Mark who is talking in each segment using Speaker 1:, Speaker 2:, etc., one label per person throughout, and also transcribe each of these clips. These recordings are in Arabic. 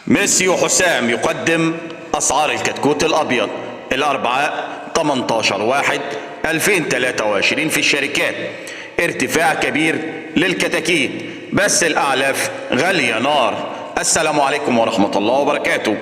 Speaker 1: ميسيو حسام يقدم أسعار الكتكوت الأبيض الأربعاء 18/1/2023 في الشركات. ارتفاع كبير للكتاكيت بس الأعلاف غالية نار. السلام عليكم ورحمة الله وبركاته.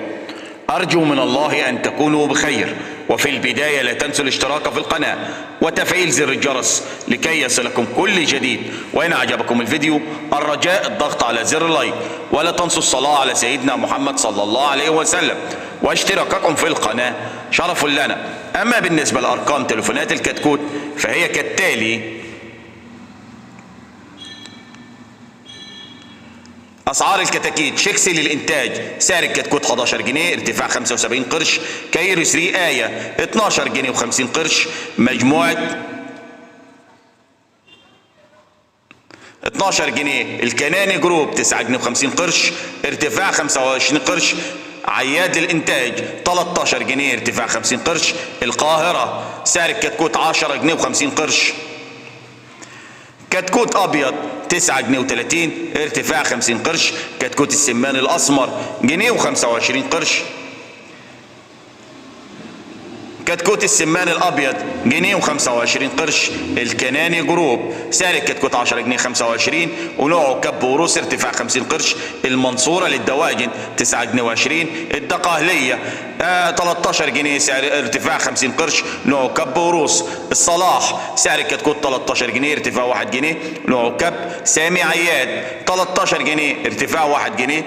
Speaker 1: أرجو من الله أن تكونوا بخير، وفي البداية لا تنسوا الاشتراك في القناة وتفعيل زر الجرس لكي يصلكم كل جديد. وإن أعجبكم الفيديو الرجاء الضغط على زر اللايك، ولا تنسوا الصلاة على سيدنا محمد صلى الله عليه وسلم، واشتراككم في القناة شرف لنا. أما بالنسبة لأرقام تليفونات الكتكوت فهي كالتالي: أسعار الكتاكيت: شيكسي للإنتاج سعر الكتكوت 11 جنيه ارتفاع 75 قرش. كايرو 3 آية 12 جنيه و50 قرش. مجموعة 12 جنيه. الكناني جروب 9 جنيه و50 قرش ارتفاع 25 قرش. عياد الإنتاج 13 جنيه ارتفاع 50 قرش. القاهرة سعر الكتكوت 10 جنيه و50 قرش. كتكوت أبيض 9 جنيه و30 ارتفاع 50 قرش. كتكوت السمان الأسمر جنيه و25 قرش. كتكوت السمان الأبيض جنيه و25 قرش. الكناني جروب سعر الكتكوت 10 جنيه 25 ونوعه كب وروس ارتفاع 50 قرش. المنصورة للدواجن 9 جنيه و20. الدقهلية 13 جنيه سعر ارتفاع 50 قرش نوعه كب وروس. الصلاح سعر الكتكوت 13 جنيه ارتفاع 1 جنيه نوعه كب. سامي عياد 13 جنيه ارتفاع 1 جنيه.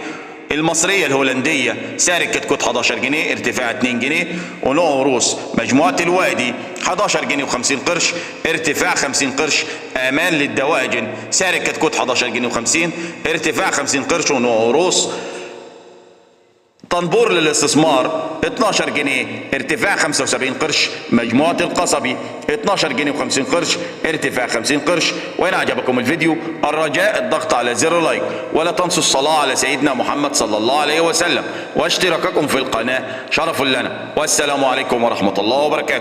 Speaker 1: المصرية الهولندية سعر الكتكوت 11 جنيه ارتفاع 2 جنيه ونوعه روس. مجموعة الوادي 11 جنيه و50 قرش ارتفاع 50 قرش. آمان للدواجن سعر الكتكوت 11 جنيه و50 ارتفاع 50 قرش ونوعه روس. طنبور للاستثمار 12 جنيه ارتفاع 75 قرش. مجموعة القصبي 12 جنيه و50 قرش ارتفاع 50 قرش. وإن أعجبكم الفيديو الرجاء الضغط على زر لايك، ولا تنسوا الصلاة على سيدنا محمد صلى الله عليه وسلم، واشتراككم في القناة شرف لنا. والسلام عليكم ورحمة الله وبركاته.